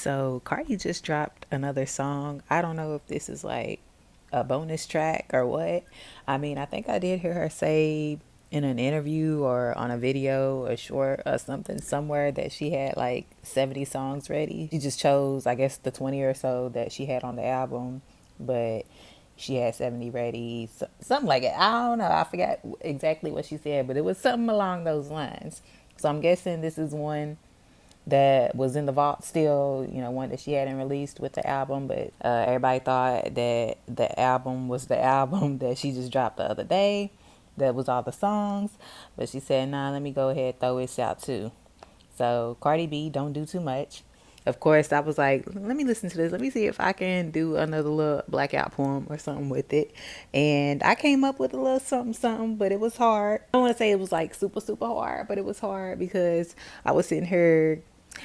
So Cardi just dropped another song. I don't know if this is like a bonus track or what. I mean, I think I did hear her say in an interview or on a video, a short or something somewhere that she had like 70 songs ready. She just chose, I guess, the 20 or so that she had on the album, but she had 70 ready, something like it. I don't know. I forgot exactly what she said, but it was something along those lines. So I'm guessing this is one that was in the vault still, one that she hadn't released with the album, but everybody thought that the album was the album that she just dropped the other day. That was all the songs, but she said, nah, let me go ahead and throw this out too. So Cardi B, don't do too much. Of course, I was like, let me listen to this. Let me see if I can do another little blackout poem or something with it. And I came up with a little something, something, but it was hard. I don't want to say it was like super, super hard, but it was hard because I was sitting here.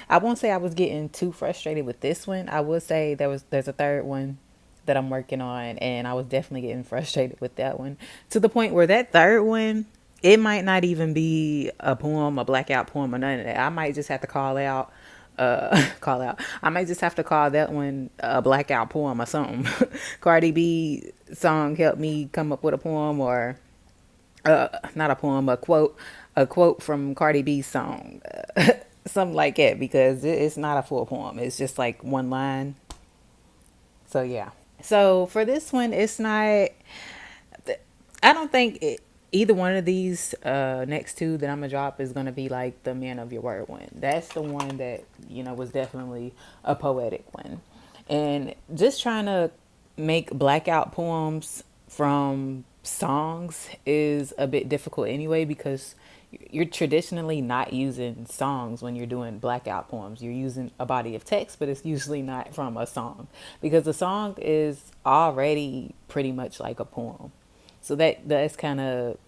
I won't say I was getting too frustrated with this one. I would say there's a third one that I'm working on, and I was definitely getting frustrated with that one to the point where that third one, it might not even be a poem, a blackout poem, or none of that. I might just have to call out, call out. I might just have to call that one a blackout poem or something. Cardi B song helped me come up with a poem, or not a poem, a quote from Cardi B's song, something like that, because it's not a full poem. It's just like one line. So yeah. So for this one, it's not. I don't think either one of these next two that I'm gonna drop is gonna be like the man of your word one. That's the one that was definitely a poetic one, and just trying to make blackout poems from songs is a bit difficult anyway, because you're traditionally not using songs when you're doing blackout poems. You're using a body of text, but it's usually not from a song, because the song is already pretty much like a poem. So that's kind of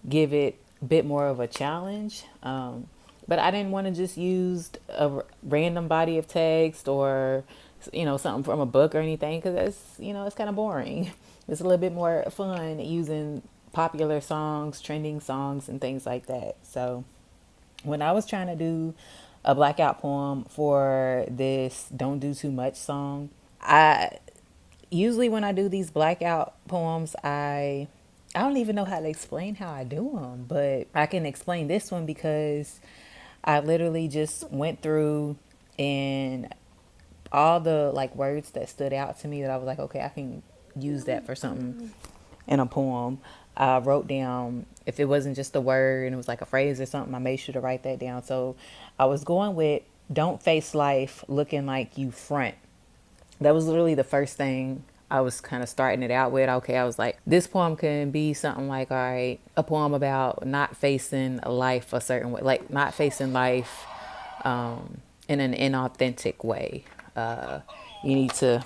give it a bit more of a challenge. But I didn't want to just use a random body of text, or something from a book or anything, because that's it's kind of boring. It's a little bit more fun using popular songs, trending songs, and things like that. So when I was trying to do a blackout poem for this "Don't Do Too Much" song, I usually when I do these blackout poems, I don't even know how to explain how I do them, but I can explain this one because I literally just went through, and all the like words that stood out to me that I was like, okay, I can use that for something in a poem. I wrote down, if it wasn't just a word and it was like a phrase or something, I made sure to write that down. So I was going with, don't face life looking like you front. That was literally the first thing I was kind of starting it out with. Okay, I was like, this poem can be something like, all right, a poem about not facing life a certain way, like not facing life in an inauthentic way. You need to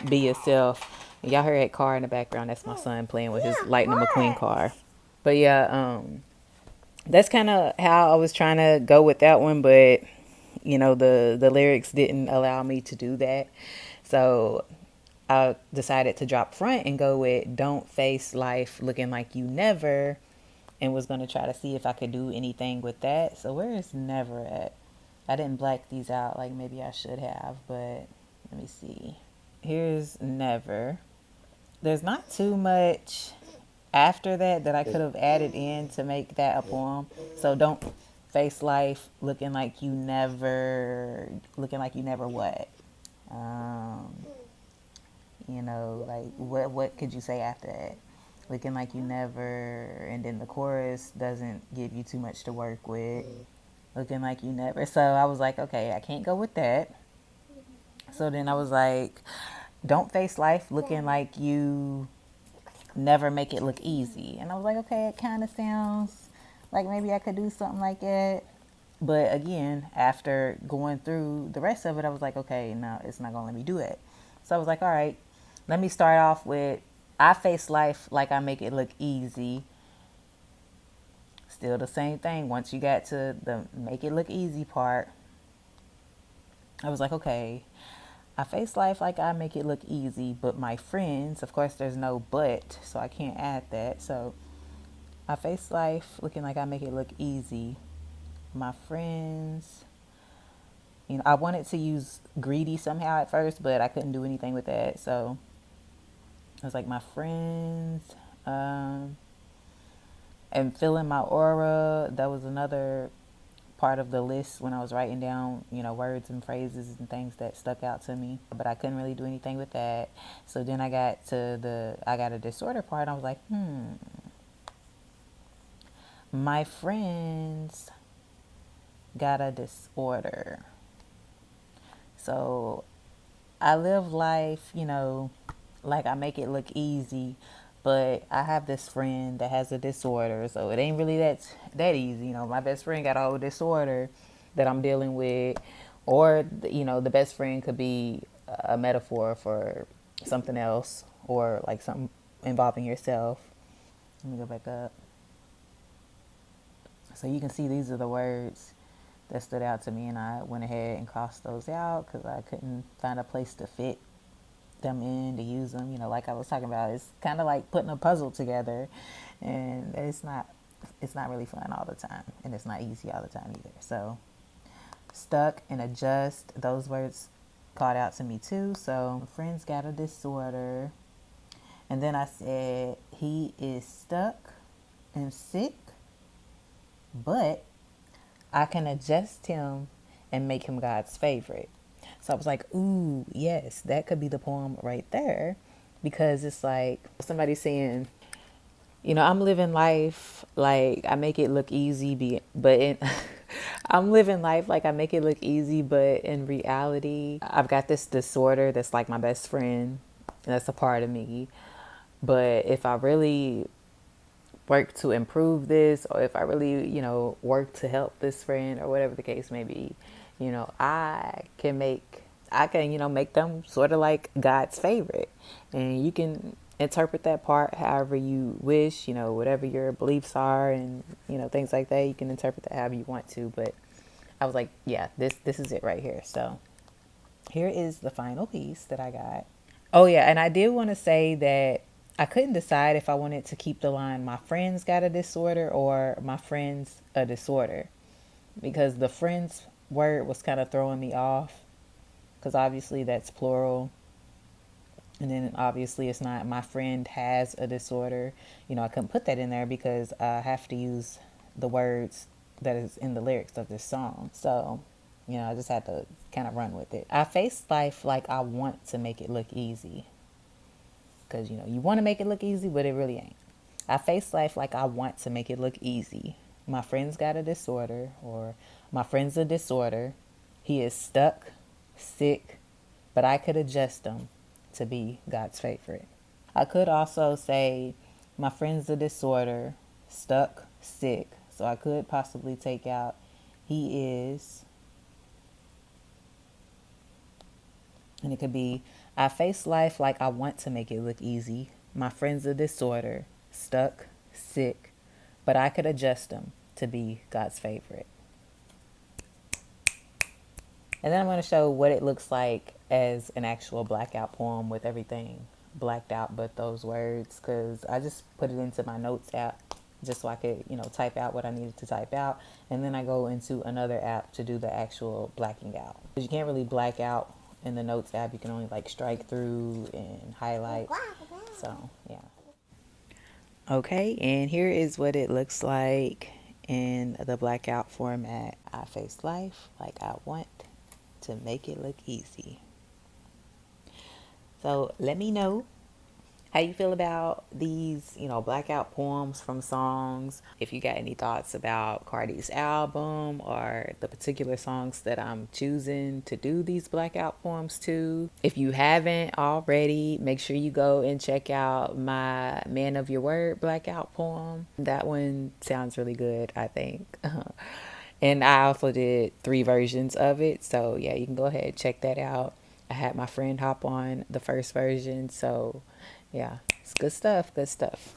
be yourself. Y'all heard that car in the background. That's my son playing with his Lightning McQueen car. But yeah, that's kind of how I was trying to go with that one. But the lyrics didn't allow me to do that. So I decided to drop front and go with "Don't face life looking like you never," and was going to try to see if I could do anything with that. So where is never at? I didn't black these out like maybe I should have, but let me see. Here's never. There's not too much after that I could have added in to make that a poem. So don't face life looking like you never what? Um, like what could you say after that? Looking like you never, and then the chorus doesn't give you too much to work with. Looking like you never. So I was like, okay, I can't go with that. So then I was like, don't face life looking like you never make it look easy. And I was like, okay, it kind of sounds like maybe I could do something like that. But again, after going through the rest of it, I was like, okay, no, it's not going to let me do it. So I was like, all right, let me start off with, I face life like I make it look easy. Still the same thing. Once you got to the make it look easy part, I was like, okay, I face life like I make it look easy, but my friends, of course, there's no but, so I can't add that. So I face life looking like I make it look easy. My friends I wanted to use greedy somehow at first, but I couldn't do anything with that. So it was like my friends, um, and feeling my aura. That was another part of the list when I was writing down, words and phrases and things that stuck out to me. But I couldn't really do anything with that. So then I got a disorder part. I was like, my friends got a disorder. So I live life, like I make it look easy, but I have this friend that has a disorder, so it ain't really that easy. My best friend got a whole disorder that I'm dealing with, or the best friend could be a metaphor for something else, or like something involving yourself. Let me go back up. So you can see these are the words that stood out to me, and I went ahead and crossed those out because I couldn't find a place to fit them in, to use them. Like I was talking about, it's kind of like putting a puzzle together, and it's not really fun all the time, and it's not easy all the time either. So stuck and adjust, those words caught out to me too. So my friend's got a disorder, and then I said he is stuck and sick, but I can adjust him and make him God's favorite. So I was like, ooh, yes, that could be the poem right there. Because it's like somebody saying, I'm living life like I make it look easy, I'm living life like I make it look easy, but in reality, I've got this disorder that's like my best friend. That's a part of me. But if I really work to improve this, or if I really, work to help this friend, or whatever the case may be, I can make them sort of like God's favorite. And you can interpret that part however you wish, whatever your beliefs are, and, things like that. You can interpret that however you want to. But I was like, yeah, this is it right here. So here is the final piece that I got. Oh, yeah. And I did want to say that I couldn't decide if I wanted to keep the line, my friends got a disorder, or my friends a disorder, because the friends word was kind of throwing me off, because obviously that's plural. And then obviously it's not my friend has a disorder. I couldn't put that in there because I have to use the words that is in the lyrics of this song. So, I just had to kind of run with it. I face life like I want to make it look easy. Because, you want to make it look easy, but it really ain't. I face life like I want to make it look easy. My friend's got a disorder, or my friend's a disorder. He is stuck, sick, but I could adjust him to be God's favorite. I could also say my friend's a disorder, stuck, sick. So I could possibly take out he is, and it could be I face life like I want to make it look easy. My friend's a disorder, stuck, sick, but I could adjust him to be God's favorite. And then I'm going to show what it looks like as an actual blackout poem with everything blacked out but those words, because I just put it into my notes app just so I could, type out what I needed to type out. And then I go into another app to do the actual blacking out. Because you can't really black out in the notes app. You can only like strike through and highlight. So, yeah. Okay, and here is what it looks like in the blackout format. I face life like I want to make it look easy. So let me know how you feel about these, blackout poems from songs. If you got any thoughts about Cardi's album, or the particular songs that I'm choosing to do these blackout poems to. If you haven't already, make sure you go and check out my Man of Your Word blackout poem. That one sounds really good, I think. And I also did 3 versions of it. So yeah, you can go ahead and check that out. I had my friend hop on the first version. So yeah, it's good stuff. Good stuff.